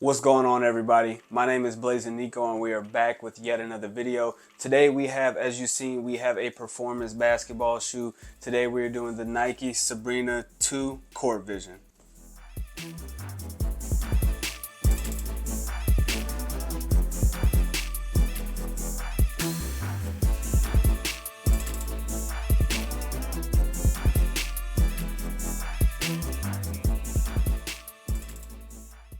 What's going on, everybody? My name is Blazing Nico and we are back with yet another video. Today we have, as you've seen, we have a performance basketball shoe. Today we are doing the Nike Sabrina 2 Court Vision.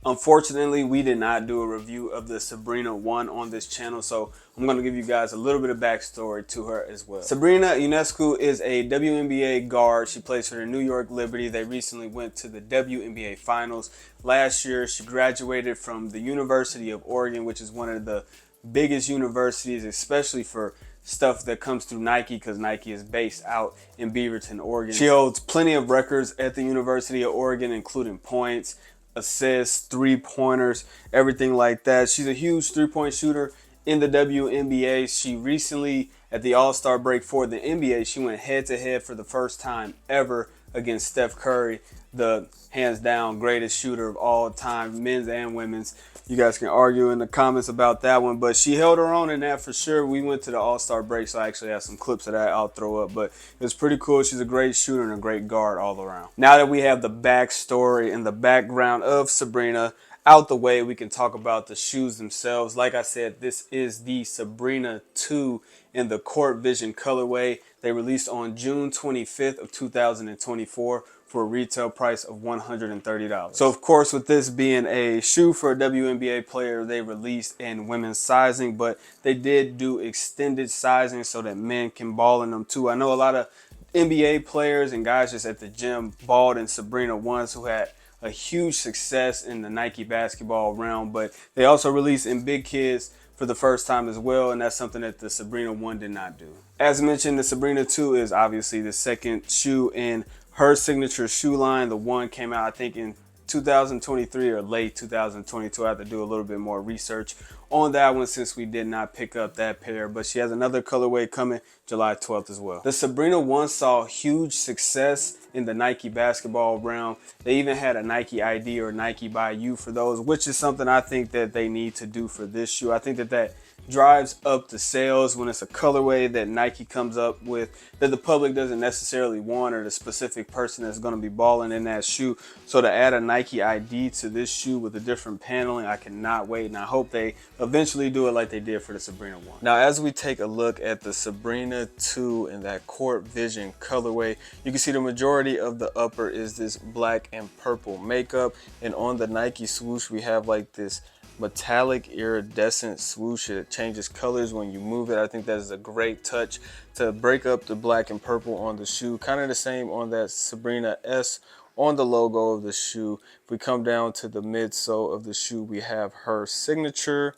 Unfortunately, we did not do a review of the Sabrina 1 on this channel, so I'm going to give you guys a little bit of backstory to her as well. Sabrina Ionescu is a WNBA guard. She plays for the New York Liberty. They recently went to the WNBA Finals. Last year, she graduated from the University of Oregon, which is one of the biggest universities, especially for stuff that comes through Nike, because Nike is based out in Beaverton, Oregon. She holds plenty of records at the University of Oregon, including points, assists, three-pointers, everything like that. She's a huge three-point shooter in the WNBA. She recently, at the All-Star break for the NBA, she went head-to-head for the first time ever against Steph Curry, the hands-down greatest shooter of all time, men's and women's. You guys can argue in the comments about that one, but she held her own in that for sure. We went to the All-Star break, so I actually have some clips of that I'll throw up, but it was pretty cool. She's a great shooter and a great guard all around. Now that we have the backstory and the background of Sabrina out the way, we can talk about the shoes themselves. Like I said, this is the Sabrina 2 in the Court Vision colorway. They released on June 25th of 2024 for a retail price of $130. So of course, with this being a shoe for a WNBA player, they released in women's sizing, but they did do extended sizing so that men can ball in them too. I know a lot of NBA players and guys just at the gym balled in Sabrina 1s who had a huge success in the Nike basketball realm, but they also released in big kids for the first time as well, and that's something that the Sabrina 1 did not do. As mentioned, the Sabrina 2 is obviously the second shoe in her signature shoe line. The 1 came out, I think, in 2023 or late 2022. I have to do a little bit more research on that one since we did not pick up that pair, but she has another colorway coming July 12th as well. The Sabrina 1 saw huge success in the Nike basketball realm. They even had a Nike ID or Nike by you for those, which is something I think that they need to do for this shoe. I think that drives up the sales when it's a colorway that Nike comes up with that the public doesn't necessarily want, or the specific person that's going to be balling in that shoe. So to add a Nike ID to this shoe with a different paneling, I cannot wait, and I hope they eventually do it like they did for the Sabrina 1. Now, as we take a look at the Sabrina 2 in that Court Vision colorway, you can see the majority of the upper is this black and purple makeup, and on the Nike swoosh we have like this metallic iridescent swoosh. It changes colors when you move it. I think that is a great touch to break up the black and purple on the shoe. Kind of the same on that Sabrina S on the logo of the shoe. If we come down to the midsole of the shoe, we have her signature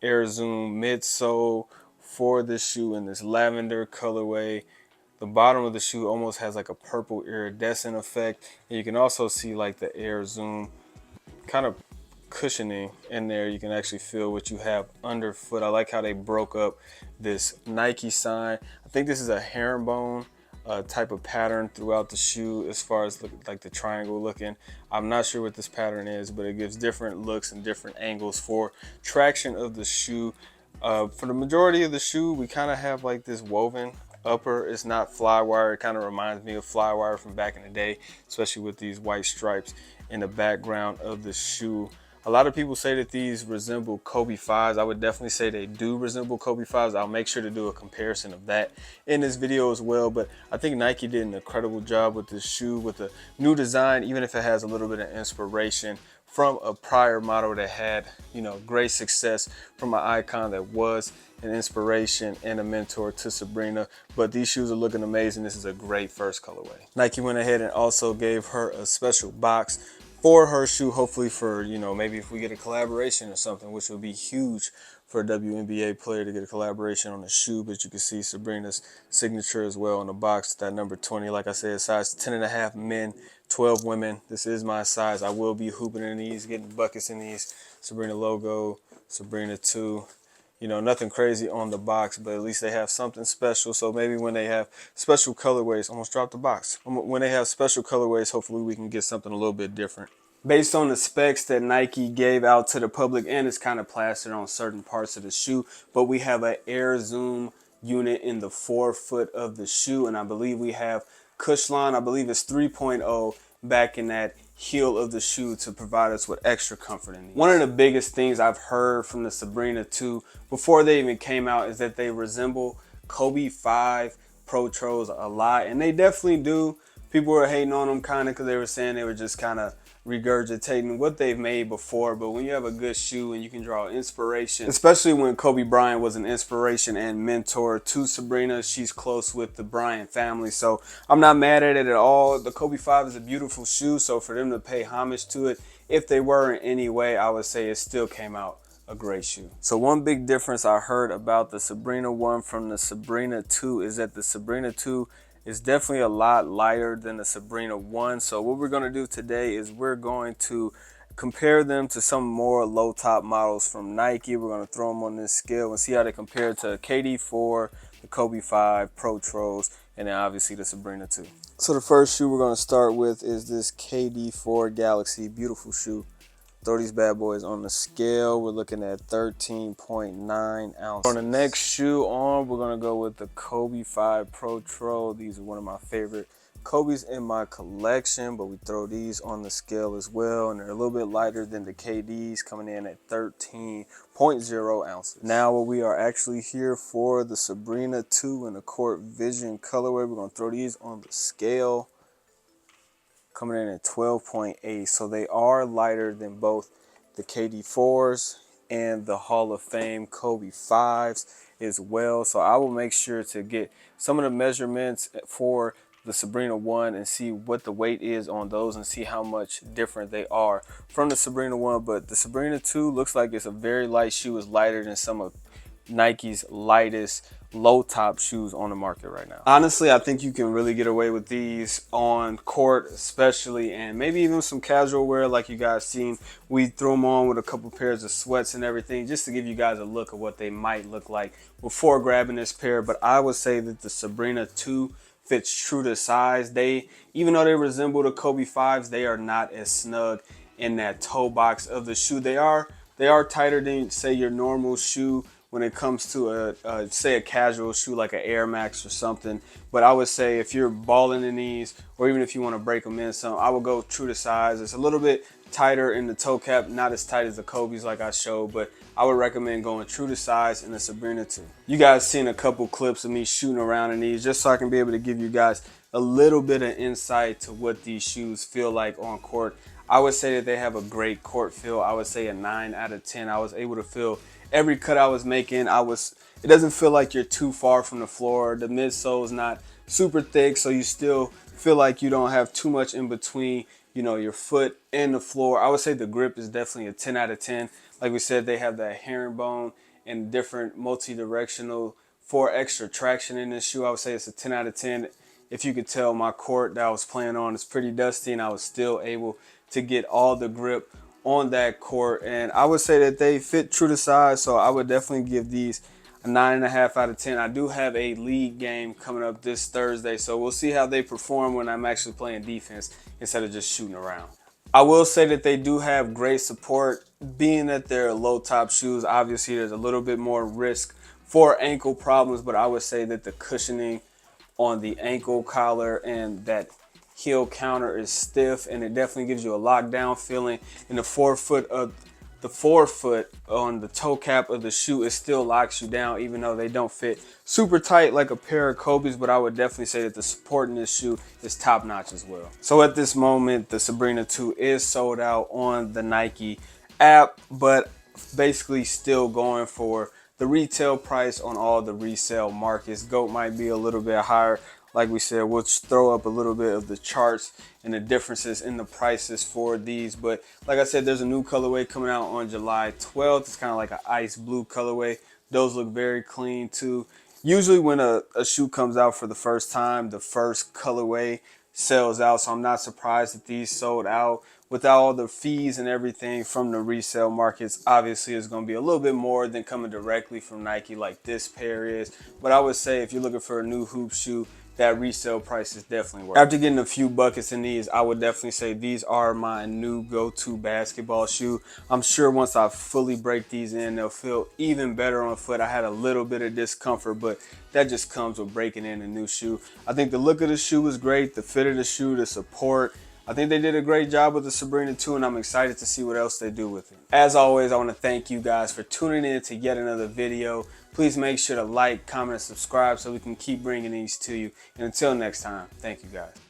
Air Zoom midsole for this shoe in this lavender colorway. The bottom of the shoe almost has like a purple iridescent effect, and you can also see like the Air Zoom kind of cushioning in there. You can actually feel what you have underfoot. I like how they broke up this Nike sign. I think this is a herringbone type of pattern throughout the shoe as far as like the triangle looking. I'm not sure what this pattern is, but it gives different looks and different angles for traction of the shoe. For the majority of the shoe, we kind of have like this woven upper. It's not fly wire. It kind of reminds me of fly wire from back in the day, especially with these white stripes in the background of the shoe. A lot of people say that these resemble Kobe 5s. I would definitely say they do resemble Kobe 5s. I'll make sure to do a comparison of that in this video as well. But I think Nike did an incredible job with this shoe with a new design, even if it has a little bit of inspiration from a prior model that had, you know, great success from an icon that was an inspiration and a mentor to Sabrina. But these shoes are looking amazing. This is a great first colorway. Nike went ahead and also gave her a special box for her shoe, hopefully for, you know, maybe if we get a collaboration or something, which would be huge for a WNBA player to get a collaboration on a shoe. But you can see Sabrina's signature as well on the box, that number 20. Like I said, size 10.5 men, 12 women. This is my size. I will be hooping in these, getting buckets in these. Sabrina logo, Sabrina 2. You know, nothing crazy on the box, but at least they have something special. So maybe when they have special colorways, almost dropped the box. When they have special colorways, hopefully we can get something a little bit different. based on the specs that Nike gave out to the public, and it's kind of plastered on certain parts of the shoe. But we have an air zoom unit in the forefoot of the shoe, and I believe we have Cushline, I believe it's 3.0 back in that heel of the shoe to provide us with extra comfort in these. One of the biggest things I've heard from the Sabrina 2 before they even came out is that they resemble Kobe 5 Pro Tros a lot, and they definitely do. People were hating on them kind of because they were saying they were just kind of regurgitating what they've made before. But when you have a good shoe and you can draw inspiration, especially when Kobe Bryant was an inspiration and mentor to Sabrina, she's close with the Bryant family, so I'm not mad at it at all. The Kobe 5 is a beautiful shoe, so for them to pay homage to it, if they were in any way, I would say it still came out a great shoe. So one big difference I heard about the Sabrina 1 from the Sabrina 2 is that the Sabrina 2 is definitely a lot lighter than the Sabrina 1. So what we're going to do today is we're going to compare them to some more low top models from Nike. We're going to throw them on this scale and see how they compare to KD4, the Kobe 5 Pro Tros, and then obviously the Sabrina 2. So the first shoe we're going to start with is this KD4 Galaxy. Beautiful shoe. Throw these bad boys on the scale. We're looking at 13.9 ounces. On the next shoe on, we're gonna go with the Kobe 5 Pro Tro. These are one of my favorite Kobe's in my collection, but we throw these on the scale as well, and they're a little bit lighter than the KDs, coming in at 13.0 ounces. Now what we are actually here for, the Sabrina 2 in the Court Vision colorway. We're gonna throw these on the scale, coming in at 12.8. So they are lighter than both the KD4s and the Hall of Fame Kobe 5s as well. So I will make sure to get some of the measurements for the Sabrina 1 and see what the weight is on those and see how much different they are from the Sabrina 1. But the Sabrina 2 looks like it's a very light shoe. It's lighter than some of Nike's lightest low top shoes on the market right now. Honestly, I think you can really get away with these on court especially, and maybe even some casual wear like you guys seen. We threw them on with a couple pairs of sweats and everything just to give you guys a look of what they might look like before grabbing this pair. But I would say that the Sabrina 2 fits true to size. They, even though they resemble the Kobe 5s, they are not as snug in that toe box of the shoe. They are tighter than, say, your normal shoe when it comes to say a casual shoe like an Air Max or something. But I would say if you're balling in these, or even if you want to break them in some, I would go true to size. It's a little bit tighter in the toe cap, not as tight as the Kobe's like I showed, but I would recommend going true to size in the Sabrina 2. You guys seen a couple clips of me shooting around in these just so I can be able to give you guys a little bit of insight to what these shoes feel like on court. I would say that they have a great court feel. I would say a 9 out of 10. I was able to feel every cut I was making. It doesn't feel like you're too far from the floor. The midsole is not super thick, so you still feel like you don't have too much in between, you know, your foot and the floor. I would say the grip is definitely a 10 out of 10. Like we said, they have that herringbone and different multi-directional for extra traction in this shoe. I would say it's a 10 out of 10. If you could tell, my court that I was playing on is pretty dusty, and I was still able to get all the grip on that court. And I would say that they fit true to size, so I would definitely give these a 9.5 out of 10. I do have a league game coming up this Thursday, so we'll see how they perform when I'm actually playing defense instead of just shooting around. I will say that they do have great support. Being that they're low top shoes, obviously there's a little bit more risk for ankle problems, but I would say that the cushioning on the ankle collar and that heel counter is stiff, and it definitely gives you a lockdown feeling. In the forefoot on the toe cap of the shoe, it still locks you down, even though they don't fit super tight like a pair of Kobe's. But I would definitely say that the support in this shoe is top notch as well. So at this moment, the Sabrina 2 is sold out on the Nike app, but basically still going for the retail price on all the resale markets. GOAT might be a little bit higher. Like we said, we'll throw up a little bit of the charts and the differences in the prices for these. But like I said, there's a new colorway coming out on July 12th. It's kind of like an ice blue colorway. Those look very clean too. Usually when a shoe comes out for the first time, the first colorway sells out. So I'm not surprised that these sold out. Without all the fees and everything from the resale markets, obviously it's going to be a little bit more than coming directly from Nike like this pair is. But I would say if you're looking for a new hoop shoe, that resale price is definitely worth it. After getting a few buckets in these, I would definitely say these are my new go-to basketball shoe. I'm sure once I fully break these in, they'll feel even better on the foot. I had a little bit of discomfort, but that just comes with breaking in a new shoe. I think the look of the shoe was great, the fit of the shoe, the support. I think they did a great job with the Sabrina 2, and I'm excited to see what else they do with it. As always, I want to thank you guys for tuning in to yet another video. Please make sure to like, comment, and subscribe so we can keep bringing these to you. And until next time, thank you guys.